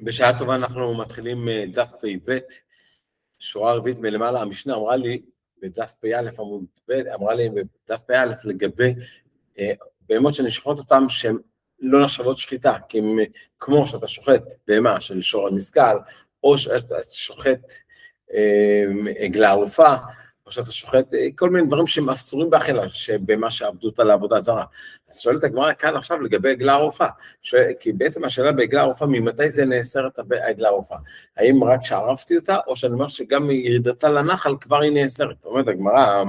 בשעה טובה אנחנו מתחילים דף פ"ב, שורה רביעית מלמעלה. המשנה אמרה לי בדף פ"א עמוד ב', אמרה לי בדף פ"א לגבי בהמות שנשחוט אותם שהן לא נחשבות שחיטה, כי כמו שאתה שוחט בהמה של שור המשכל, או שאתה שוחט עגלה ערופה, או שאתה שוחט כל מיני דברים שהם אסורים באכילה, שבמה שעבדו אותה לעבודה זרה. אז שואלת הגמרא כאן עכשיו לגבי עגלה ערופה, כי בעצם השאלה בעגלה ערופה, ממתי זה נאסרת העגלה ערופה? האם רק שערפתי אותה, או שאני אומר שגם מירידתה לנחל כבר היא נאסרת? זאת אומרת, הגמרא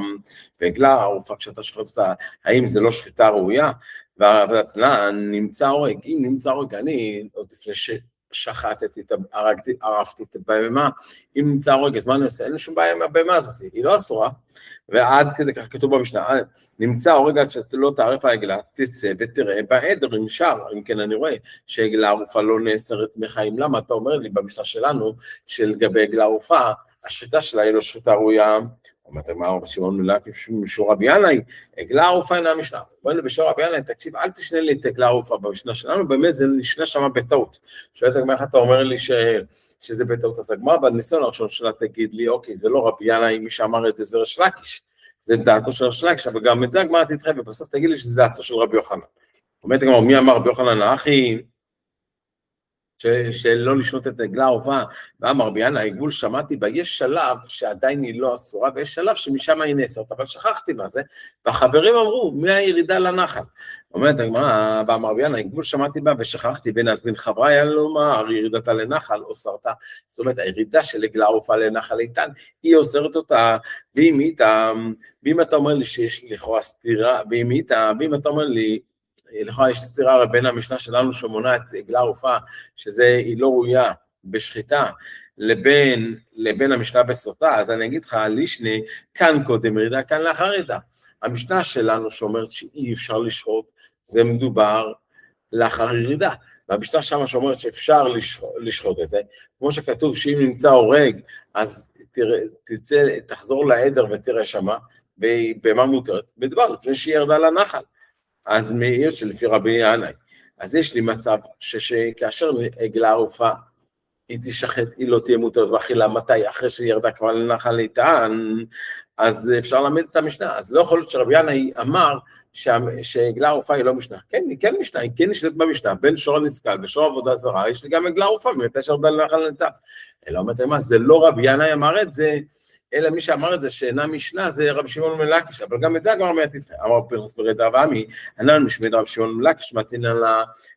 בעגלה ערופה, כשאתה שוחט אותה, האם זה לא שחיטה ראויה? נמצא הורג, אם נמצא הורג, אני עוד לפני שחטתי, ערפתי את הבהמה, אם נמצא הורג, אז מה אני עושה? אין לי שום בעיה עם הבהמה הזאת, היא לא אסורה, ועד כדי כך כתוב במשנה, נמצא הורג עד שלא תערף העגלה, תצא ותראה בעדר, אם שר, אם כן אני רואה שעגלה ערופה לא נאסרת מחיים. למה אתה אומר לי במשנה שלנו, שלגבי עגלה ערופה, השחיטה שלה היא לא שחיטה ראויה? אומרת, מה רבי שמעון בן לקיש משור רבי ינאי, עגלה ערופה אינה משנה. אומר לי בשור רבי ינאי, תקשיב, אל תשנה לי את עגלה ערופה במשנה שלנו, באמת זה נשנה שם בטעות. שואלת הגמרא, איך אתה אומר לי שזה בטעות? אז הגמרא בניסיון הראשון שלה תגיד לי, אוקיי, זה לא רבי ינאי, מי שאמר את זה ריש לקיש, זה דעתו של ריש לקיש, אבל גם את זה הגמרא תדחה, ובסוף תגיד לי שזה דעתו של רבי יוחנן. אומרת הגמרא, מי אמר רבי יוחנן האחי? שלא לשנות את עגלה ערופה, ואמר רבי ינאי, גבול שמעתי בה, יש שלב שעדיין היא לא אסורה, ויש שלב שמשם היא נאסרת, אבל שכחתי מה זה, והחברים אמרו, מהירידה לנחל. אומרת הגמרא, ואמר רבי ינאי, גבול שמעתי בה ושכחתי, בין אז בין חברי היה לומר, ירידתה לנחל או סרתה. זאת אומרת, הירידה של עגלה ערופה לנחל איתן, היא אוסרת אותה, ואם אתה אומר לי שיש לכאורה סתירה, ואם אתה אומר לי, לכאורה יש סתירה בין המשנה שלנו שמונה את עגלה ערופה, שזה היא לא ראויה בשחיטה, לבין המשנה בסוטה, אז אני אגיד לך, לישני, כאן קודם ירידה, כאן לאחר ירידה. המשנה שלנו שאומרת שאי אפשר לשחוט, זה מדובר לאחר ירידה, והמשנה שם שאומרת שאפשר לשחוט את זה, כמו שכתוב שאם נמצא הורג, אז תחזור לעדר ותראה שמה, במה מותרת, מדובר לפני שהיא ירדה לנחל. אז מאיר שלפי רבי ינאי, אז יש לי מצב שכאשר עגלה ערופה היא תשחט, היא לא תהיה מותרת באכילה, מתי? אחרי שהיא ירדה כבר לנחל איתן, אז אפשר ללמד את המשנה. אז לא יכול להיות שרבי ינאי אמר שעגלה ערופה היא לא משנה. כן, היא כן משנה, היא כן נשלט במשנה, בין שור המשכל ושור עבודה זרה, יש לי גם עגלה ערופה, ממתי שירדה לנחל איתן. אלא אומרת מה, זה לא רבי ינאי אמר את זה, אלא מי שאמר את זה שאינה משנה, זה רבי שמעון בן לקיש, אבל גם את זה הגמרא אומרת איתך, אמר פרנס ברדה ועמי, ענן משמיד רבי שמעון בן לקיש, מתאים על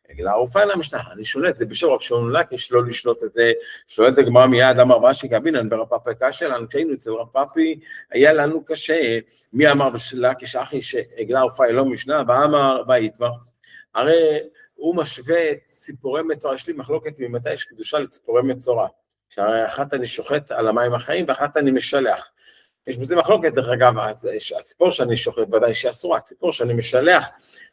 העגלה ערופה אינה משנה, אני שולט, זה בשם רבי שמעון בן לקיש, לא לשלוט את זה, שואלת הגמרא מיד, אמר רש"י גבינן ברב פאפי קשה לנו, כשהיינו אצל רב פאפי, היה לנו קשה, מי אמר לקיש אחי שעגלה ערופה היא לא משנה, ואמר באיתמר, הרי הוא משווה ציפורי מצורע, יש לי מחלוקת ממתי יש קדושה לציפורי מצורע, שאחת אני שוחט על המים החיים, ואחת אני משלח. יש בזה מחלוקת, דרך אגב, הציפור שאני שוחט, ודאי שהיא אסורה, הציפור שאני משלח,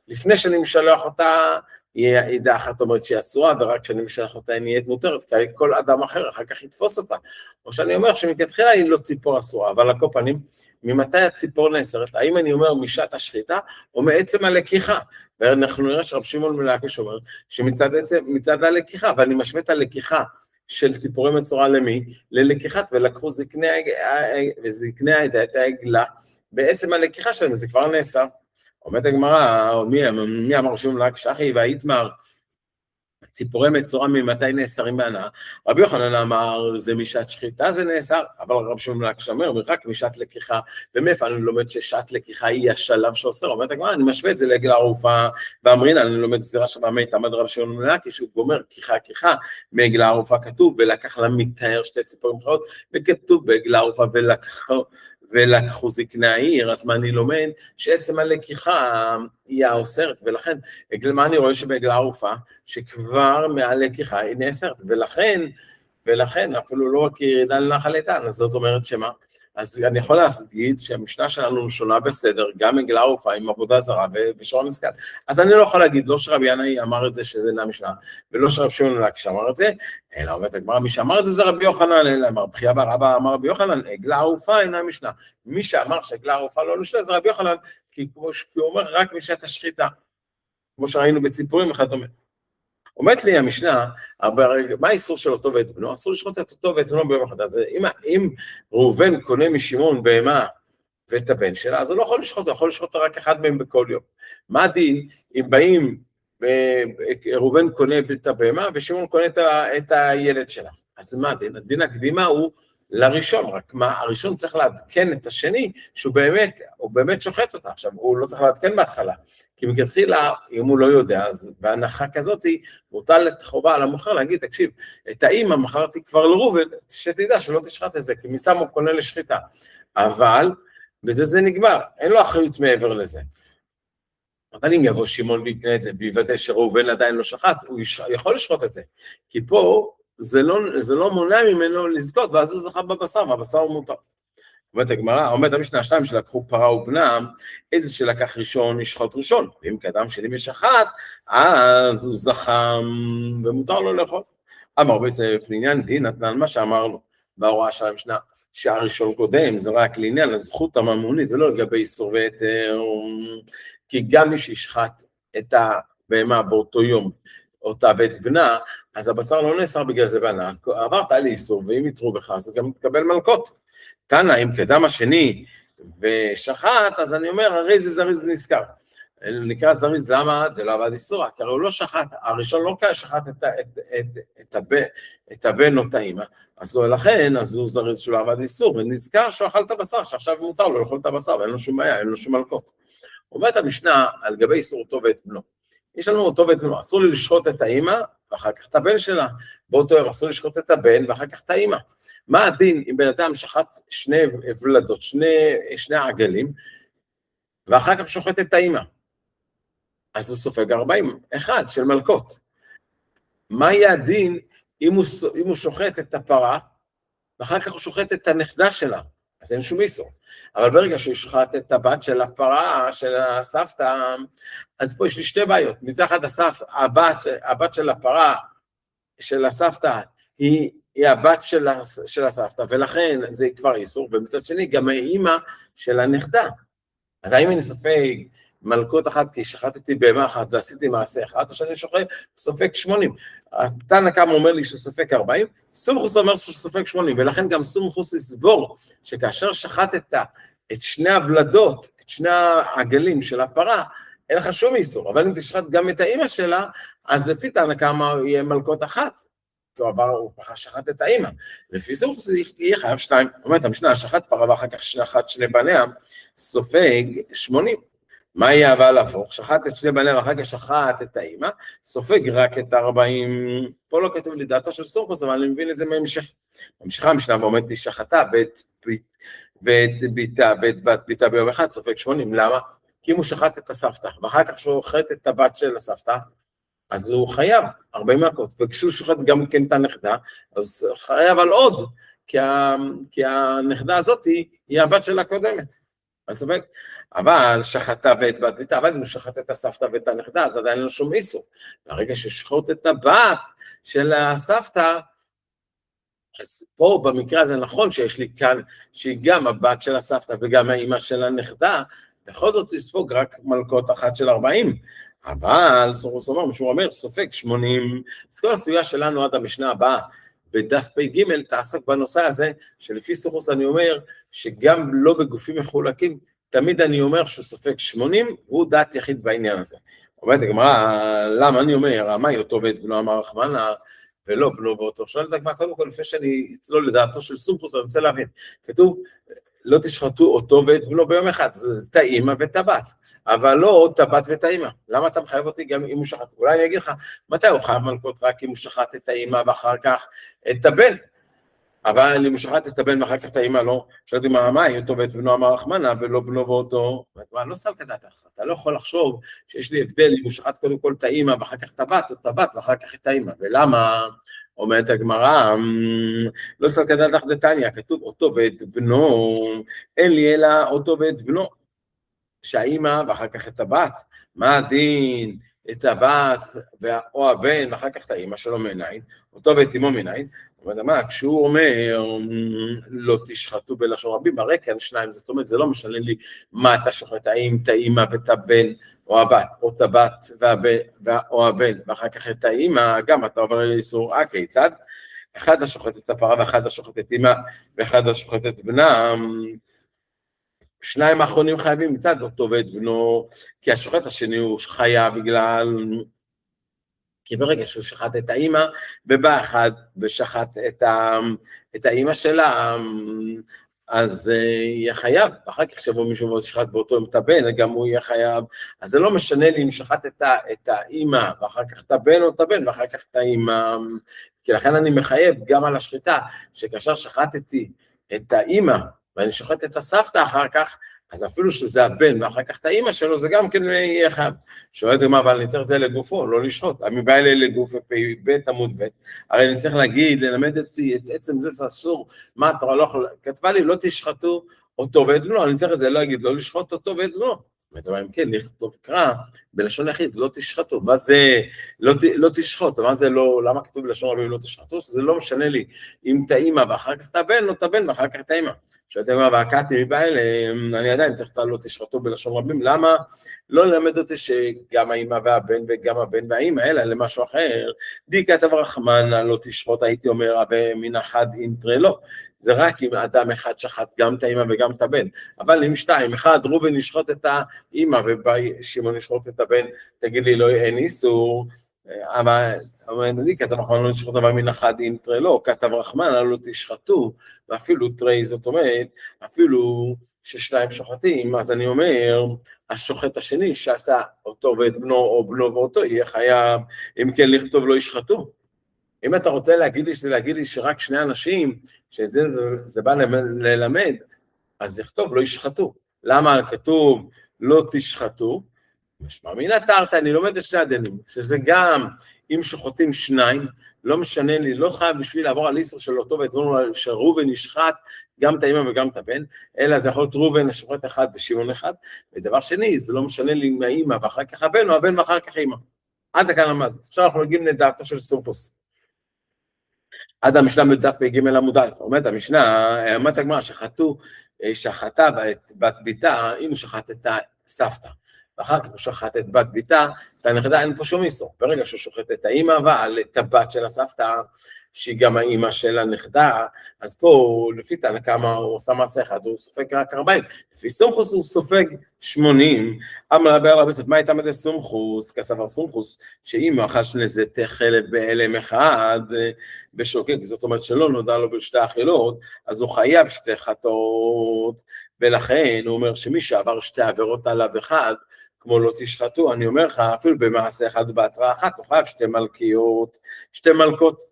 לפני שאני משלח אותה, ידע אחת אומרת שהיא אסורה, ורק כשאני משלח אותה היא נהיית מותרת, כי כל אדם אחר אחר כך יתפוס אותה. או שאני אומר שמתחילה היא לא ציפור אסורה, אבל על כל פנים, ממתי הציפור נאסרת? האם אני אומר משעת השחיטה, או מעצם הלקיחה? ואנחנו נראה שרב שמעון בן לקיש אומר, שמצד הלקיחה, ואני משווה את הלקיחה, של ציפורי מצורע למי? ללקיחת, ולקחו זקני העדה את העגלה, בעצם הלקיחה שלהם, זה כבר נאסר. אומרת הגמרא, מי אמר שמעון בן לקיש אחי והאיתמר, ציפורי מצורע ממתי נאסרים בהנאה? רבי יוחנן אמר, זה משעת שחיטה זה נאסר, אבל רבי שמעון בן לקיש אומר, רק משעת לקיחה, ומאיפה אני לומד ששעת לקיחה היא השלב שאוסר? אומרת הגמרא, אני משווה את זה לעגלה ערופה, ואמרינן, אני לומד זירה שמה תעמד רבי שמעון בן לקיש, שהוא גומר כיחה, מעגלה ערופה כתוב, ולקח לה מטהר שתי ציפורים אחרות, וכתוב בעגלה ערופה ולקחו זקני העיר, אז מה אני לומד? שעצם הלקיחה היא האוסרת, ולכן, מה אני רואה שבעגלה ערופה? שכבר מהלקיחה היא נאסרת, ולכן אפילו לא רק ירידה לנחל איתן, אז זאת אומרת שמה? אז אני יכול להגיד שהמשנה שלנו שונה בסדר, גם עגלה ערופה עם עבודה זרה ושור המשכל, אז אני לא יכול להגיד, לא שרבי ינאי אמר את זה שזה אינה משנה, ולא שרבי שמעון בן לקיש אמר את זה, אלא אומרת הגמרא, מי שאמר את זה זה רבי יוחנן, אלא אמר בחייא בר אבא אמר רבי יוחנן, עגלה ערופה אינה משנה, מי שאמר שעגלה ערופה לא משנה זה רבי יוחנן, כי כמו שהוא אומר רק משעת השחיטה, כמו שראינו בציפורים אחד אומר. אומרת לי המשנה, מה האיסור של אותו ואת בנו? אסור לשחוט את אותו ואת בנו ביום אחד. אז אם ראובן קונה משמעון בהמה ואת הבן שלה, אז הוא לא יכול לשחוט, הוא יכול לשחוט רק אחד מהם בכל יום. מה הדין אם באים, ראובן קונה את הבהמה ושמעון קונה את הילד שלה? אז מה הדין? הדין הקדימה הוא לראשון, רק מה, הראשון צריך לעדכן את השני, שהוא באמת שוחט אותה. עכשיו, הוא לא צריך לעדכן בהתחלה, כי מכתחילה, אם הוא לא יודע, אז בהנחה כזאת, מוטל את חובה על המוכר להגיד, תקשיב, את האמא מכרתי כבר לראובן, שתדע שלא תשחט את זה, כי מסתם הוא קונה לשחיטה. אבל, בזה זה נגמר, אין לו אחריות מעבר לזה. אבל אם יבוא שמעון ויקנה את זה, ויוודא שראובן עדיין לא שחט, הוא יכול לשחוט את זה. כי פה, זה לא מונע ממנו לזכות, ואז הוא זכה בבשר, והבשר הוא מותר. אומרת הגמרא, אומרת המשנה 2 שלקחו פרה ובנם, איזה שלקח ראשון ישחט ראשון, ואם כאדם שני ושחט, אז הוא זכה ומותר לו לאכול. אמר בספר לעניין דין נתנן מה שאמרנו, בהוראה של המשנה, שהראשון קודם, זה רק לעניין הזכות הממונית, ולא לגבי איסור והיתר, כי גם מי שישחט את הבהמה באותו יום, אותה ואת בנה, אז הבשר לא נאסר בגלל זה בנה, עברת על איסור, ואם יתרו בך, אז גם תקבל מלכות. תנא, אם קדם השני ושחט, אז אני אומר, הרי זה זריז נזכר. נקרא זריז, למה? זה לא עבד איסורה, כי הרי הוא לא שחט, הראשון לא שחט את הבן או את האמא, אז לכן, אז הוא זריז שהוא לא עבד איסור, ונזכר שהוא אכל את הבשר, שעכשיו מותר לו לאכול את הבשר, ואין לו שום בעיה, אין לו שום מלכות. אומרת המשנה על גבי איסור אותו ואת בנו. יש לנו אותו ואת בנו, אסור לי לשחוט את האמא, ואחר כך את הבן שלה. באותו יום אסור לשחוט את הבן, ואחר כך את האמא. מה הדין אם בן אדם שחט שני ולדות, שני עגלים, ואחר כך שוחט את האמא? אז הוא סופג 41 של מלכות. מה יהיה הדין אם הוא שוחט את הפרה, ואחר כך הוא שוחט את הנכדה שלה? אז אין שום איסור. אבל ברגע שהוא שחט את הבת של הפרה, של הסבתא, אז פה יש לי שתי בעיות. מצד אחד הבת של הפרה, של הסבתא, היא הבת של הסבתא, ולכן זה כבר איסור, ומצד שני גם האמא של הנכדה. אז האם אני סופג מלכות אחת, כי שחטתי בהמה אחת ועשיתי מעשה אחד, או שאני סופג 80. תנא קמא אומר לי שסופג 40, סומכוס אומר שסופג 80, ולכן גם סומכוס יסבור שכאשר שחטת את שני הוולדות, את שני העגלים של הפרה, אין לך שום איסור, אבל אם תשחט גם את האמא שלה, אז לפי תנא קמא יהיה מלכות אחת, כי הוא שחט את האמא. לפי סומכוס יהיה חייב 2, אומרת המשנה, שחט פרה ואחר כך שחט שני בניה, סופג 80. מה יהיה אבל הפוך? שחט את שני בניה ואחר כך שחט את האמא, סופג רק את 40, פה לא כתוב לי דעתו של סומכוס, אבל אני מבין את זה מהמשך. המשכה המשנה ואומרת לי שחטה ואת בת ביתה ביום אחד, סופג 80, למה? כי אם הוא שחט את הסבתא, ואחר כך שהוא שוחט את הבת של הסבתא, אז הוא חייב 40 מכות, וכשהוא שוחט גם כן את הנכדה, אז חייב על עוד, כי הנכדה הזאת היא הבת של הקודמת. אז סופג, אבל שחטה ואת בת ביתה, אבל אם הוא שחט את הסבתא ואת הנכדה, אז עדיין לא שום איסור. ברגע ששחוט את הבת של הסבתא, אז פה במקרה הזה נכון שיש לי כאן, שהיא גם הבת של הסבתא וגם האמא של הנכדה, בכל זאת יספוג רק מלכות אחת של 40, אבל סומכוס אומר, סופג 80, אז כל הסוגיה שלנו עד המשנה הבאה, בדף פ"ג תעסק בנושא הזה, שלפי סומכוס אני אומר, שגם לא בגופים מחולקים, תמיד אני אומר שהוא סופג 80, והוא דעת יחיד בעניין הזה. אומרת הגמרא, למה אני אומר, מה אותו ואת בנו אמר רחמנא, ולא בנו ואותו? שואלת הגמרא, קודם כל, לפני שאני אצלול לדעתו של סומכוס, אני רוצה להבין, כתוב, לא תשחטו אותו ואת בנו ביום אחד, זה את האמא ואת הבת, אבל לא את הבת ואת האמא. למה אתה מחייב אותי גם אם הוא שחט? אולי אני אגיד לך, מתי הוא חייב מלכות רק אם הוא שחט את האמא ואחר כך את הבן? אבל אם הוא שחט את הבן ואחר כך את האמא לא, שאלתי מה, אותו ואת בנו אמר רחמנא ולא בנו ואותו, לא שם כדעתך, אתה לא יכול לחשוב שיש לי הבדל אם הוא שחט קודם כל את האמא ואחר כך את הבת, או את הבת ואחר כך את האמא, ולמה? אומרת הגמרא, לא שם כדעתך דתניא, כתוב אותו ואת בנו, אין לי אלא אותו ואת בנו, שהאמא ואחר כך את הבת, מה הדין? את הבת או הבן ואחר כך את האמא שלו מנין, אותו ואת אמו מנין, אומרת, מה, כשהוא אומר, לא תשחטו בלשון רבים, הרי כאן שניים, זאת אומרת, זה לא משנה לי מה אתה שוחט, האם את האמא ואת הבן, או הבת, או את הבת או הבן, ואחר כך את האמא, גם אתה עובר לאיסור, כיצד? אחד השוחט את הפרה, ואחד השוחט את אמא, ואחד השוחט את בנם, שניים האחרונים חייבים מצד אותו ואת בנו, כי השוחט השני הוא חיה בגלל, כי ברגע שהוא שחט את האמא, ובא אחד ושחט את האמא שלה, אז יהיה חייב, אחר כך שבוא מישהו ושחט באותו עם את הבן, גם הוא יהיה חייב, אז זה לא משנה לי אם שחט את האמא, ואחר כך את הבן או את הבן, ואחר כך את האמא, כי לכן אני מחייב גם על השחיטה, שכאשר שחטתי את האמא, ואני שוחט את הסבתא אחר כך, אז אפילו שזה הבן, ואחר כך את האמא שלו, זה גם כן יהיה חייב. שואלת מה, אבל אני צריך את זה לגופו, לא לשחוט. אני בא אלי לגוף בית עמוד בית, הרי אני צריך להגיד, ללמד את עצם זה שאסור, מה אתה לא יכול, כתבה לי, לא תשחטו אותו ואת בנו, אני צריך את זה, לא אגיד, לא לשחוט אותו ואת בנו. אם כן, לכתוב קרא, בלשון יחיד, לא תשחטו, מה זה, לא תשחוט, מה זה לא, למה כתוב בלשון רבים לא תשחטו? זה לא משנה לי, אם את האמא ואחר כך את הבן, לא את הבן ואחר כך את האמא. שאתם מה, והקעתי מבא אליהם, אני עדיין צריך לא תשחטו בלשון רבים, למה? לא ללמד אותי שגם האמא והבן וגם הבן והאמא, אלא למשהו אחר, די כתב רחמן, לא תשחט, הייתי אומר, מן אחד אינטרה לא, זה רק אם אדם אחד שחט גם את האמא וגם את הבן, אבל אם שתיים, אחד ראובן ישחט את האמא ושמעון ישחט את הבן, תגיד לי, לא, אין איסור, אבל נדי כתב רחמן לא תשחטו, אבל מן אחד אינטרה לא, כתב רחמן לא תשחטו, ואפילו תראי, זאת אומרת, אפילו ששניים שוחטים, אז אני אומר, השוחט השני שעשה אותו ואת בנו או בנו ואותו, יהיה חייב, אם כן לכתוב לא ישחטו. אם אתה רוצה להגיד לי, שזה להגיד לי שרק שני אנשים, שזה בא ללמד, אז לכתוב לא ישחטו. למה כתוב לא תשחטו? משמע מן התארת, אני לומד את שני הדנים, שזה גם אם שוחטים שניים, לא משנה לי, לא חייב בשביל לעבור על איסור של אותו ואת בנו, שראובן ישחט גם את האמא וגם את הבן, אלא זה יכול להיות ראובן השוחט אחד ושמעון אחד, ודבר שני, זה לא משנה לי עם האמא ואחר כך הבן, או הבן ואחר כך אמא. עד כאן למד. עכשיו אנחנו מגיעים לדעתו של סטרופוס. עד המשנה בדף בג' עמוד א', אומרת המשנה, אומרת הגמרא, שחטה בת ביתה, אם הוא שחט את הסבתא, ואחר כך הוא שחט את בת ביתה, את הנכדה אין פה שום איסור, ברגע שהוא שוחט את האמא, אבל את הבת של הסבתא, שהיא גם האמא של הנכדה, אז פה לפי תנא קמא הוא עושה מעשה אחד, הוא סופג רק 40, לפי סומכוס הוא סופג 80, אמר רבי רבי יוסף, מה הייתה מדי סומכוס, כסבר סומכוס, שאם הוא אכל שני זיתי חלב בהלם אחד, בשוקק, זאת אומרת שלא נודע לו בשתי אכילות, אז הוא חייב שתי חטאות, ולכן הוא אומר שמי שעבר שתי עבירות עליו אחד, כמו לא תשחטו, אני אומר לך, אפילו במעשה אחד בהתראה אחת, הוא חייב שתי מלכות,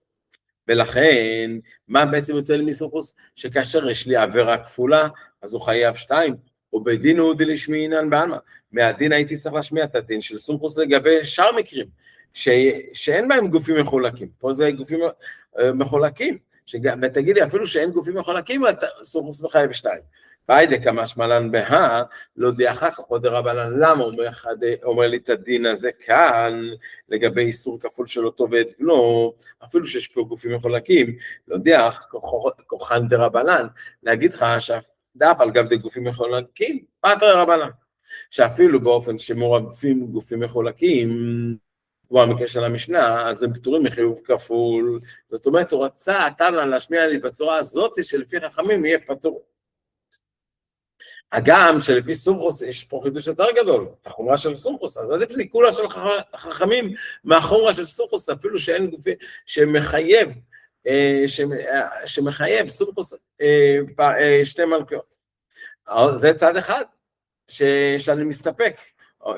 ולכן, מה בעצם יוצא לי מסומכוס? שכאשר יש לי עבירה כפולה, אז הוא חייב 2, ובדין הוא דלשמעינן בעלמא, מהדין הייתי צריך להשמיע את הדין של סומכוס לגבי שאר מקרים, שאין בהם גופים מחולקים, פה זה גופים מחולקים, ותגיד לי, אפילו שאין גופים מחולקים, סומכוס מחייב 2, והיידה כמשמע לן בהא, לא די אחר כך עוד רבנן, למה אומר לי את הדין הזה כאן, לגבי איסור כפול של אותו ואת בנו, אפילו שיש פה גופים מחולקים, לא די כוחן דרבנן, להגיד לך שדף על גב די גופים מחולקים, פטר רבנן, שאפילו באופן שמורפים גופים מחולקים, כמו המקרה של המשנה, אז הם פטורים מחיוב כפול, זאת אומרת, הוא רצה, תנא להשמיע לי בצורה הזאת, שלפי חכמים יהיה פטור. הגם שלפי סומכוס יש פה חידוש יותר גדול, החומרה של סומכוס, אז עדיף לי כולה של חכמים מהחומרה של סומכוס, אפילו שאין גופי, שמחייב סומכוס שתי מלכות. זה צד אחד שאני מסתפק,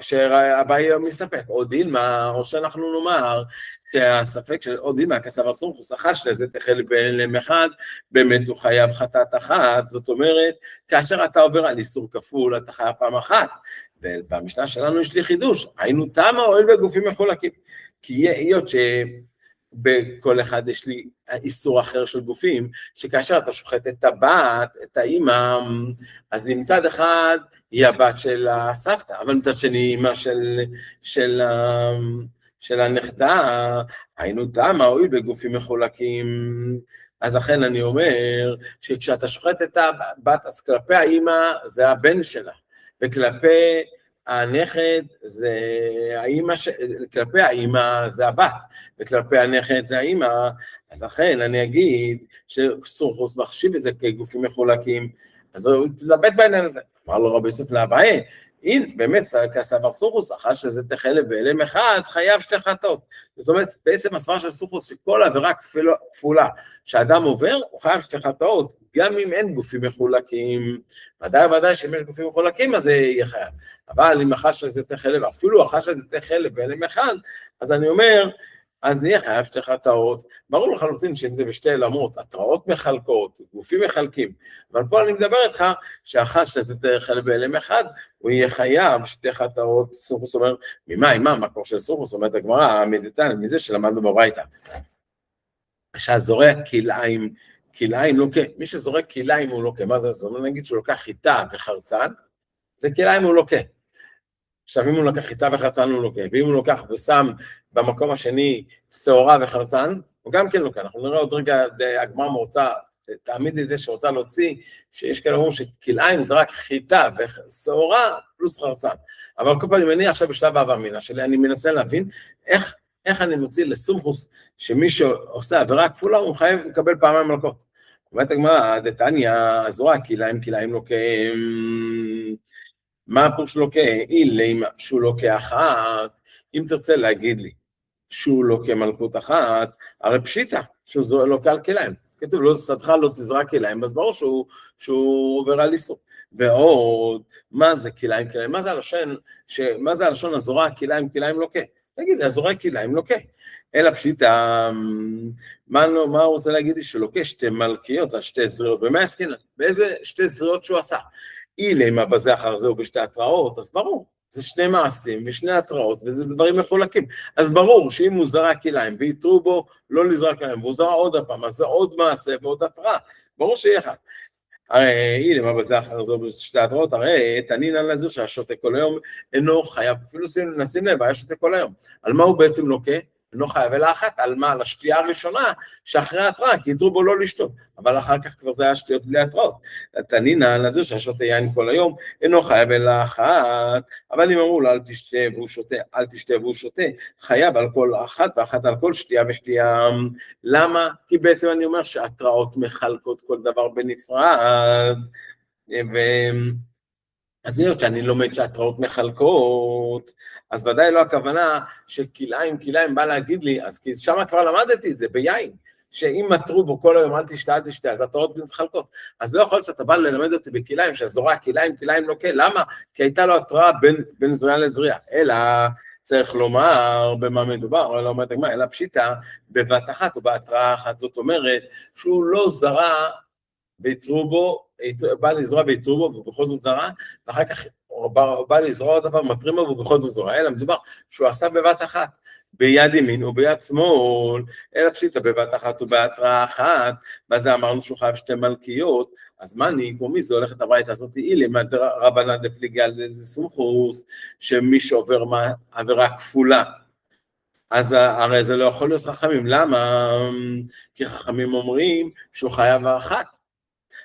שהבעיה מסתפק, או דילמה, או שאנחנו נאמר, שהספק של עוד דילמה, כסבר סומכוס אחת שזה תחל בהלם אחד, באמת הוא חייב חטאת אחת, זאת אומרת, כאשר אתה עובר על איסור כפול, אתה חייב פעם אחת, ובמשנה שלנו יש לי חידוש, היינו תמה אוהל בגופים מחולקים, כי היות שבכל אחד יש לי איסור אחר של גופים, שכאשר אתה שוחט את הבת, את האמא, אז עם צד אחד, היא הבת של הסבתא, אבל מצד שני אימא של הנכדה, היינו תמה, הואיל בגופים מחולקים, אז לכן אני אומר, שכשאתה שוחט את הבת, אז כלפי האימא זה הבן שלה, וכלפי הנכד זה האמא, כלפי האמא זה הבת, וכלפי הנכד זה האמא, אז לכן אני אגיד שסומכוס מחשיב את זה כגופים מחולקים, אז הוא תלבט בעניין הזה. אמר לו רבי יוסף לאביי, אם באמת כסבר סומכוס, אחר שזה תחלב בהלם אחד, חייב שתי חטאות. זאת אומרת, בעצם הסברה של סומכוס, שכל עבירה כפולה שאדם עובר, הוא חייב שתי חטאות, גם אם אין גופים מחולקים. ודאי שאם יש גופים מחולקים, אז זה יהיה חייב. אבל אם אחר שזה תחלב, אפילו אחר שזה תחלב בהלם אחד, אז אני אומר, אז יהיה חייב שתי חטאות. ברור לחלוטין שאם זה בשתי עולמות, התראות מחלקות, גופים מחלקים, אבל פה אני מדבר איתך שאחר שזה תחלב בהלם אחד, הוא יהיה חייב שתי חטאות. סומכוס אומר, מה המקור של סומכוס? אומרת הגמרא, המדיטן, מזה שלמדנו בברייתא. שהזורק כלאיים לוקה, מי שזורק כלאיים הוא לוקה, מה זה? זאת אומרת, נגיד שהוא לוקח חיטה וחרצן, זה כלאיים הוא לוקה. עכשיו אם הוא לקח חיטה וחרצן הוא לוקה, ואם הוא לוקח ושם במקום השני שעורה וחרצן, הוא גם כן לוקה. אנחנו נראה עוד רגע, הגמרא מורצה, תעמיד את זה שרוצה להוציא, שיש כאלה אומרים שכלאיים זה רק חיטה ושעורה פלוס חרצן. אבל כל פעם אני עכשיו בשלב העבר מינה שלי, אני מנסה להבין איך אני מוציא לסומכוס, שמי שעושה עבירה כפולה, הוא חייב לקבל פעמיים מלכות. אומרת הגמרא, דתניא, הזרוע, כלאיים לוקה, מה הפירוש לוקה? אילי, שהוא לוקה אחת, אם תרצה להגיד לי, שהוא לוקה מלכות אחת, הרי פשיטה, שהוא לוקה על כלאיים. כתוב, לא שדך לא תזרק כלאיים, אז ברור שהוא עובר על איסור. ועוד, מה זה כלאיים? מה זה הלשון הזורע, כלאיים לוקה? תגיד, הזורע כלאיים לוקה. אלא פשיטה, מה הוא רוצה להגיד לי? שלוקה שתי מלכיות על שתי זריעות, במה הסכינה? באיזה שתי זריעות שהוא עשה? אילי מה בזה אחר זה ובשתי התראות, אז ברור, זה שני מעשים ושני התראות, וזה דברים מחולקים. אז ברור שאם הוא זרק כלאיים ויתרו בו לא לזרק כלאיים, והוא זרק עוד הפעם, אז זה עוד מעשה ועוד התראה, ברור שיהיה אחד. הרי אילי מה בזה אחר זה ובשתי התראות, הרי תנין על נזיר שהשותה כל היום אינו חייב, אפילו נשים לב, היה שותה כל היום. על מה הוא בעצם לוקה? אינו חייב אלא אחת, על מה? על השתייה הראשונה, שאחרי התראה, כי יתרו בו לא לשתות, אבל אחר כך כבר זה היה שתיות בלי התראות. תנינה, נזיר שהשותה יין כל היום, אינו חייב אלא אחת, אבל אם אמרו לו, אל תשתה והוא שותה, חייב על כל אחת ואחת על כל שתייה ושתייה. למה? כי בעצם אני אומר שהתראות מחלקות כל דבר בנפרד, אז זה להיות שאני לומד שהתראות מחלקות, אז ודאי לא הכוונה שכלאיים בא להגיד לי, אז כי שם כבר למדתי את זה ביין, שאם מטרו בו כל היום אל תשתה, אז התראות מתחלקות. אז לא יכול להיות שאתה בא ללמד אותי בכלאיים, שהזורע כלאיים לוקה, למה? כי הייתה לו התראה בין זריעה לזריעה, אלא צריך לומר במה מדובר, אלא פשיטה, בבת אחת או בהתראה אחת, זאת אומרת שהוא לא זרע ויתרו בו, בא לזרוע ויתרו בו, ובכל זאת זרע, ואחר כך הוא בא לזרוע עוד הפעם, מטרים בו, ובכל זאת זרוע. אלא מדובר שהוא עשה בבת אחת, ביד ימין וביד שמאל, אלא פשיטה בבת אחת ובהתראה אחת, וזה אמרנו שהוא חייב שתי מלכיות, אז מה אני, כמו מי זה הולכת הברייתא הזאת, אילי, רבנן דפליגי על זה סומכוס, שמי שעובר עבירה כפולה, אז הרי זה לא יכול להיות חכמים, למה? כי חכמים אומרים שהוא חייב אחת,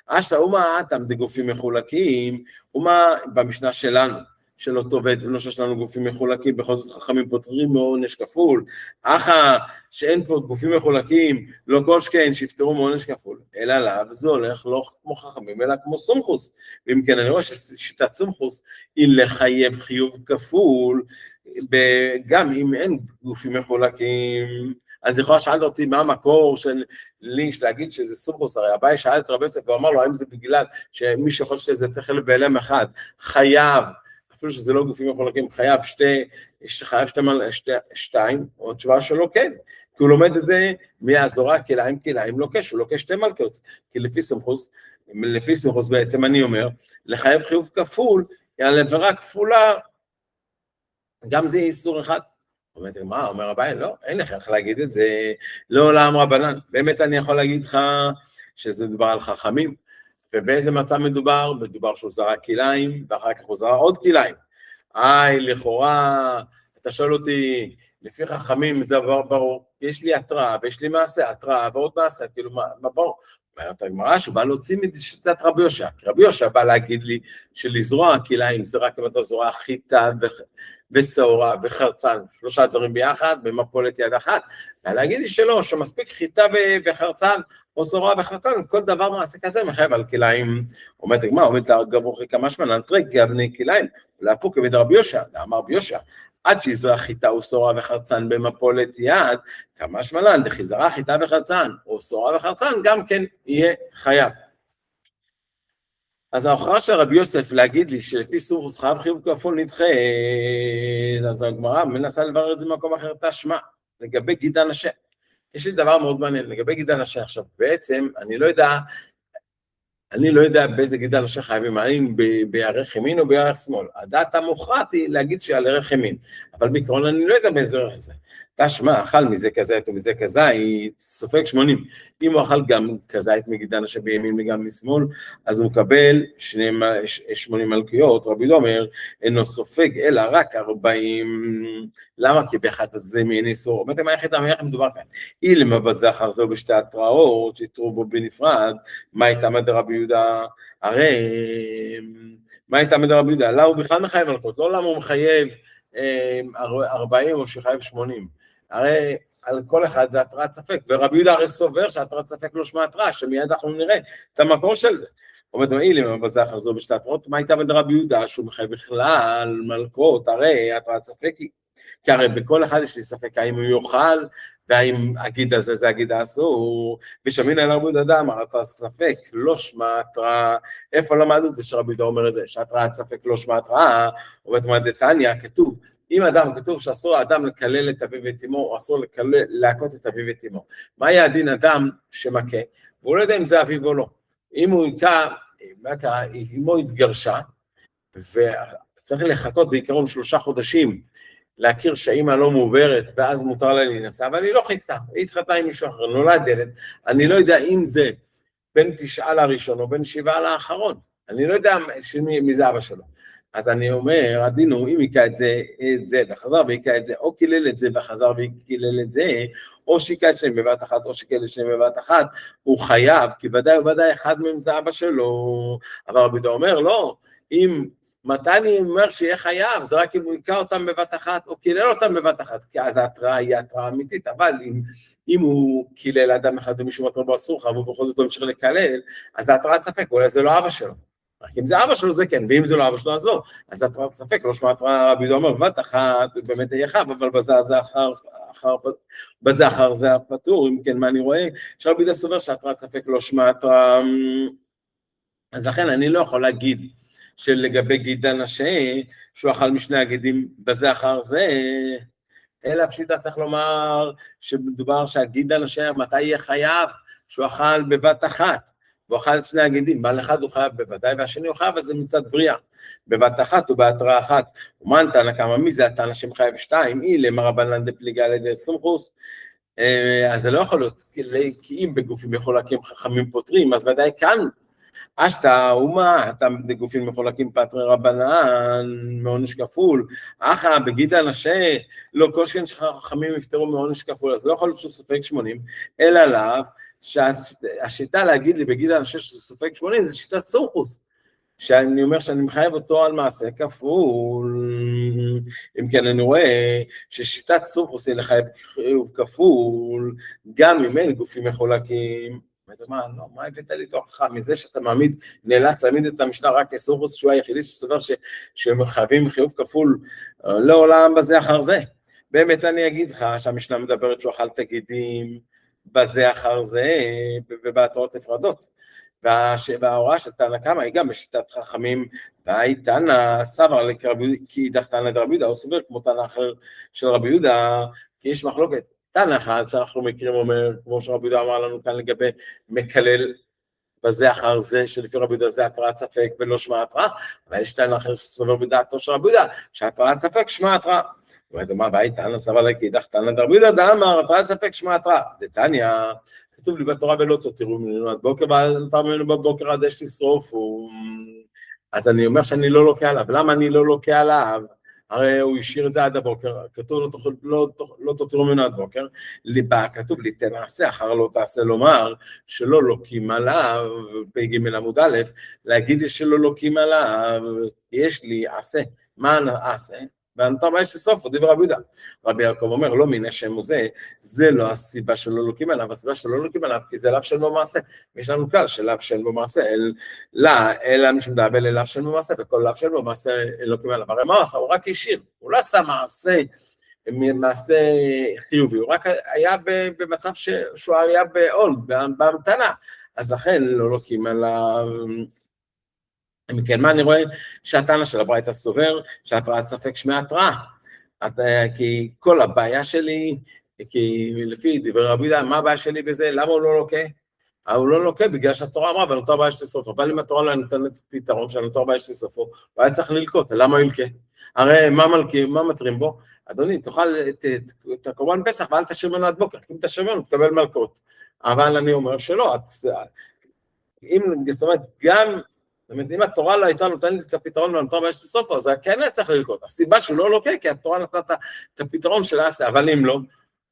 אשתא אומה אתם דגופים מחולקים, אומה במשנה שלנו, של אותו בית, לא שיש לנו גופים מחולקים, בכל זאת חכמים פותרים מעונש כפול, אחא שאין פה גופים מחולקים, לא כל שכן שיפטרו מעונש כפול, אלא לאו, זה הולך לא כמו חכמים, אלא כמו סומכוס, ואם כן אני רואה ששיטת סומכוס, היא לחייב חיוב כפול, גם אם אין גופים מחולקים, אז יכולה שאלת אותי מה המקור של לי, להגיד שזה סומכוס, הרי אביי שאל את רבי יוסף ואמר לו, האם זה בגלל שמי שיכול שזה תחלב בהלם אחד, חייב, אפילו שזה לא גופים מחולקים, חייב שתיים, או תשובה שלו כן, כי הוא לומד את זה מהזורע כלאיים לוקה, שהוא לוקה שתי מלכות, כי לפי סומכוס בעצם אני אומר, לחייב חיוב כפול, על עבירה כפולה, גם זה איסור אחד. אומרת, מה? אומר אביי, לא, אין לך איך להגיד את זה, לא עולם רבנן, באמת אני יכול להגיד לך שזה מדובר על חכמים, ובאיזה מצב מדובר? מדובר שהוא זרע כלאיים, ואחר כך הוא זרע עוד כלאיים. לכאורה, אתה שואל אותי, לפי חכמים זה ברור, יש לי התראה ויש לי מעשה, התראה ועוד מעשה, כאילו מה ברור? אומרת הגמרא שהוא בא להוציא משיטת רבי יהושע, כי רבי יהושע בא להגיד לי שלזרוע כלאיים זה רק אם אתה זורע חיטה ושעורה וחרצן, 3 דברים ביחד, במפולת יד אחת, ולהגיד לי שלא, שמספיק חיטה וחרצן, או שעורה וחרצן, כל דבר מעשה כזה מחייב על כלאיים. אומרת הגמרא, אומרת גבוכי כמשמע נטרק גבני כלאיים, ולהפוך כבד רבי יהושע, אמר רבי יהושע, עד שיזרע חיטה ושעורה וחרצן במפולת יד, כמשמע לן דחיזרע חיטה וחרצן, או שעורה וחרצן, גם כן יהיה חייב. אז ההוכחה של רבי יוסף להגיד לי שלפי סומכוס חייב חיוב כפול נדחה, אז הגמרא מנסה לברר את זה במקום אחר, תשמע, לגבי גיד הנשה. יש לי דבר מאוד מעניין, לגבי גיד הנשה עכשיו, בעצם אני לא יודע באיזה גיד הנשה חייבים, האם בירך ימין או בירך שמאל. הדעת המוכרעת היא להגיד שעל ערך ימין, אבל בעיקרון אני לא יודע באיזה ערך זה. תשמע, אכל מזה כזית ומזה כזית, סופג 80. אם הוא אכל גם כזית מגיד הנשה בימין וגם משמאל, אז הוא מקבל 80 מלכויות. רבי יהודה אומר, אינו סופג אלא רק 40. למה? כי באחד הזה מעין איסור. אומרת, מה יחד מדובר כאן? אילמה בזכר זהו בשתי התראות שיתרו בו בנפרד, מה הייתה מדרבי יהודה? הרי מה הייתה מדרבי יהודה? לא, הוא בכלל מחייב מלכות, לא למה הוא מחייב 40 או שחייב 80. הרי על כל אחד זה התראת ספק, ורבי יהודה הרי סובר שהתראת ספק לא שמה התראה, שמיד אנחנו נראה את המקור של זה. אומרת, אילמה בזכר זהו בשתי התראות, מה הייתה מדרבי יהודה? שהוא מחייב בכלל מלכות, הרי התראת ספק היא, כי הרי בכל אחד יש לי ספק האם הוא יאכל, והאם הגיד הזה זה הגיד האסור, ושמין על רבי יהודה אדם, התראת ספק לא שמה התראה. איפה למדנו את זה שרבי יהודה אומר את זה, שהתראת ספק לא שמה התראה? אומרת דתניא, כתוב, אם אדם, כתוב שאסור האדם לקלל את אביו ואת אמו, או אסור להכות את אביו ואת אמו. מה היה הדין אדם שמכה? והוא לא יודע אם זה אביו או לא. אם הוא יקע, אמו התגרשה, וצריך לחכות בעיקרון 3 חודשים, להכיר שהאימא לא מעוברת, ואז מותר לה להינשא, אבל היא לא חיכתה, היא התחתה עם מישהו אחר, נולד ילד, אני לא יודע אם זה בין 9 לראשון, או בין 7 לאחרון, אני לא יודע מי זה אבא שלו, אז אני אומר, הדין הוא, אם יקע את זה וחזר ויקע את זה, או קילל את זה וחזר וקילל את זה, או שיקע את שניהם בבת אחת, או שיקע את שניהם בבת אחת, הוא חייב, כי ודאי וודאי אחד מהם זה אבא שלו, אבל רבי יהודה אומר, לא, מתי אני אומר שיהיה חייב, זה רק אם הוא יקע אותם בבת אחת, או קילל אותם בבת אחת, כי אז ההתראה היא התראה אמיתית, אבל אם הוא קילל אדם אחד ומישהו מטר בו אסור לך, והוא בכל זאת ממשיך לקלל, אז ההתראה ספק, אולי זה לא אבא שלו. רק אם זה אבא שלו זה כן, ואם זה לא אבא שלו אז לא, אז ההתראה ספק, לא שמה התראה, רבי יהודה אומר, בבת אחת, באמת יהיה חייב, אבל בזה אחר זה הפטור, אם כן, מה אני רואה? שרבי יהודה סובר שההתראה ספק לא שמה התראה, אז לכן אני לא יכול להגיד, שלגבי גיד הנשה, שהוא אכל משני הגידים בזה אחר זה, אלא פשיטה צריך לומר, שמדובר שהגיד הנשה, מתי יהיה חייב, שהוא אכל בבת אחת, והוא אכל את שני הגידים, בעל אחד הוא חייב בוודאי, והשני הוא חייב, אז זה מצד בריאה, בבת אחת ובהתראה אחת, ומן תנא קמא, מי זה התנא שמחייב 2, אילמה רבנן דפליגה על ידי סומכוס, אז זה לא יכול להיות, כי אם בגופים מחולקים חכמים פותרים, אז ודאי כאן, אשתא אומה, אתה בגופים מחולקים פטרי רבנן, מעונש כפול, אחא בגיד הנשה, לא כל שכן שחכמים יפטרו מעונש כפול, אז לא יכול להיות שהוא סופג 80, אלא לאו, שהשיטה להגיד לי בגיד הנשה שזה סופג 80, זה שיטת סומכוס, שאני אומר שאני מחייב אותו על מעשה כפול, אם כן אני רואה ששיטת סומכוס היא לחייב כפול, גם אם אין גופים מחולקים, מה הבאת לי תוכחה? מזה שאתה נאלץ להעמיד את המשנה רק כסומכוס שהוא היחידי שסובר שהם חייבים חיוב כפול לעולם בזה אחר זה. באמת אני אגיד לך שהמשנה מדברת שהוא אכל תגידים בזה אחר זה ובהתראות נפרדות. וההוראה של תנא קמא היא גם בשיטת חכמים, והיא תנא סבר כי אידך תנא דרבי יהודה, הוא סובר כמו תנא אחר של רבי יהודה, כי יש מחלוקת. תנא אחד שאנחנו מכירים אומר, כמו שרבי יהודה אמר לנו כאן לגבי מקלל בזה אחר זה, שלפי רבי יהודה זה התראת ספק ולא שמה התראה, אבל יש תנא אחר שסובר בדעתו של רבי יהודה, שהתראת ספק שמה התראה. זאת אומרת, והיא תנא סבר כי אידך תנא דרבי יהודה, דאמר התראת ספק שמה התראה. דתניא, כתוב לי בתורה בלוטו, תראו מלמד בוקר, ואתה ממנו בבוקר עד יש לשרוף, אז אני אומר שאני לא לוקח עליו. למה אני לא לוקח עליו? הרי הוא השאיר את זה עד הבוקר, כתוב לא תוצרו ממנו עד בוקר, כתוב לי תנעשה אחר לא תעשה לומר, שלא לוקים עליו, פ"ג עמוד א', להגיד שלא לוקים עליו, יש לי עשה, מה נעשה? והנותר מה יש לסוף, הוא דבר רבי יהודה. רבי יעקב אומר, לא מן השם הוא זה לא הסיבה שלא לוקים עליו, הסיבה שלא לוקים עליו, כי זה לאו של בו מעשה, ויש לנו כלל של לאו של בו מעשה, אלא משום דאבל לאו של בו מעשה, וכל לאו של בו מעשה לוקים עליו. הרי מה עשה? הוא רק השאיר, הוא לא עשה מעשה חיובי, הוא רק היה במצב שהוא היה בעול, בהמתנה, אז לכן לא לוקים עליו. מכן, מה אני רואה? שהטענה של הברייתא סובר, שהתראת ספק שמי התראה, כי כל הבעיה שלי, כי לפי דברי רבי יהודה, מה הבעיה שלי בזה? למה הוא לא לוקה? הוא לא לוקה בגלל שהתורה אמרה, ונותר בעיה שתסופו, אבל אם התורה לא נותנת פתרון, שנותר בעיה שתסופו, הוא היה צריך ללקות, למה הוא ילקה? הרי מה מטרים בו? אדוני, תאכל את הקורבן פסח, ואל תשאיר ממנו עד בוקר, אם תשאיר ממנו, תקבל מלקות. אבל אני אומר שלא, זאת אומרת, גם זאת אומרת, אם התורה לא הייתה נותנת את הפתרון ונותר בעיה שתסופו, אז כן היה צריך ללקות. הסיבה שהוא לא לוקה, כי התורה נתנת את הפתרון של העשה, אבל אם לא,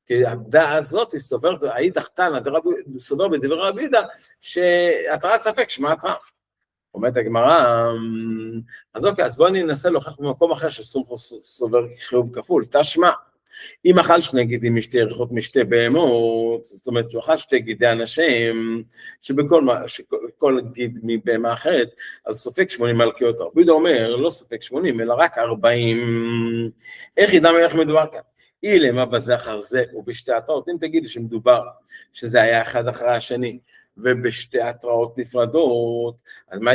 כי הדעה הזאת היא סובר, האידך תנא סובר בדברי רבי יהודה, שהתראת ספק שמע התראה. אומרת הגמרא, אז אוקיי, אז בואו ננסה להוכיח במקום אחר שסומכוס סובר חיוב כפול, תשמע. אם אכל שני גידים משתי ירחות משתי בהמות, זאת אומרת שהוא אכל שתי גידי אנשים, שכל גיד מבהמה אחרת, אז סופק 80 מלכיות. רבי יהודה אומר, לא סופק 80, אלא רק 40. איך ידע מאיך מדובר כאן? אילמה בזה אחר זה, ובשתי התראות, אם תגיד לי שמדובר, שזה היה אחד אחרי השני, ובשתי התראות נפרדות, אז מה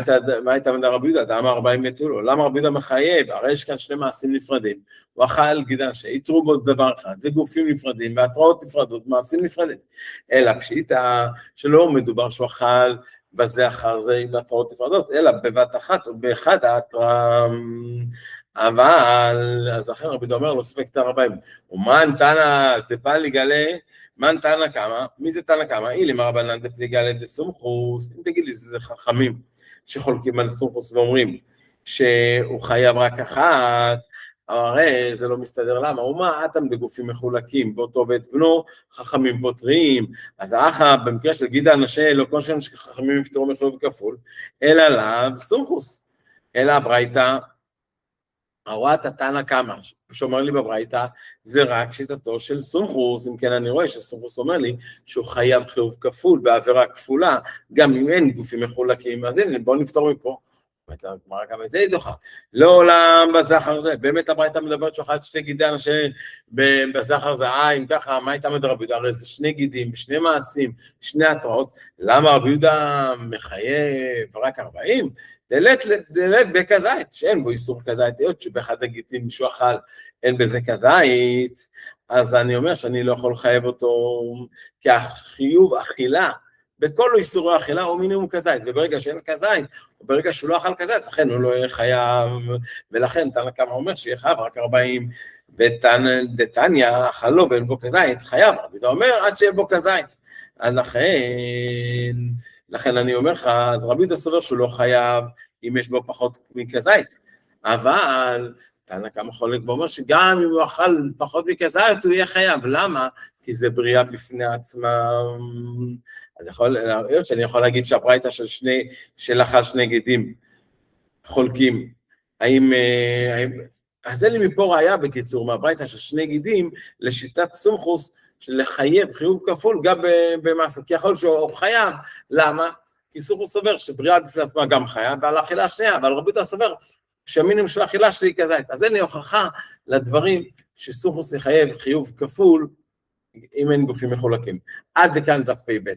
הייתה מדע רבי יהודה? דאמר 40 ותולו, למה רבי יהודה מחייב? הרי יש כאן שני מעשים נפרדים, הוא אכל גידן שיתרו בו דבר אחד, זה גופים נפרדים, והתראות נפרדות, מעשים נפרדים, אלא פשיטה שלא מדובר שהוא אכל בזה אחר זה עם התראות נפרדות, אלא בבת אחת או באחד ההתראה, אבל, אז לכן רבי יהודה אומר, לא ספק תנא 40, ומן תנא דפלי גלה, מן תנא כמה? מי זה תנא כמה? אילמה רבנן דפליגה דסומכוס, אם תגיד לי, זה חכמים שחולקים על סומכוס ואומרים שהוא חייב רק אחת, הרי זה לא מסתדר למה, ומה אתם בגופים מחולקים, באותו בית בנו, חכמים פותרים, אז האחה במקרה של גידה אנשי לא כל שהם שחכמים יפתרו מחיוב כפול, אלא לאו סומכוס, אלא הברייתא, הוראת התנא קמא, שאומר לי בברייתא, זה רק שיטתו של סומכוס, אם כן אני רואה שסומכוס אומר לי, שהוא חייב חיוב כפול, בעבירה כפולה, גם אם אין גופים מחולקים, אז הנה בואו נפתור מפה, באמת הגמרא גם את זה היא דוחה, לא עולם בזכר זה, באמת הברייתא מדברת שאחת שתי גידי אנשי בזכר זה, אם ככה, מה הייתה מדבר רבי יהודה? הרי זה שני גידים, שני מעשים, שני התראות, למה רבי יהודה מחייב רק 40? דלת בכזית, שאין בו איסור כזית, היות שבאחד הגיטים שהוא אכל, אין בזה כזית, אז אני אומר שאני לא יכול לחייב אותו, כי החיוב אכילה, בכל איסור האכילה הוא מינימום כזית, וברגע שאין כזית, וברגע שהוא לא אכל כזית, לכן הוא לא יהיה חייב, ולכן תנא קמא אומר שיהיה חייב רק 40, ודתניא אכל לו ואין בו כזית, חייב, רבי יהודה אומר עד שיהיה בו כזית, אז לכן אני אומר לך, אז רבי יהודה סובר שהוא לא חייב, אם יש בו פחות מכזית, אבל תנא קמא חולק ואומר שגם אם הוא אכל פחות מכזית, הוא יהיה חייב, למה? כי זה בריאה בפני עצמה, אז שאני יכול להגיד שהברייתא של אכל שני גידים חולקים, אז אין לי מפה ראיה בקיצור, מהברייתא של שני גידים, לשיטת סומכוס, של לחייב חיוב כפול גם במעשה, כי יכול שהוא חייב, למה? כי סומכוס סובר שבריאה בפני עצמה גם חייב, ועל האכילה השנייה, אבל רבי יהודה סובר שהמינימום של האכילה שלי כזית, אז אין לי הוכחה לדברים שסומכוס יחייב חיוב כפול, אם אין גופים מחולקים. עד לכאן דף פ"ב.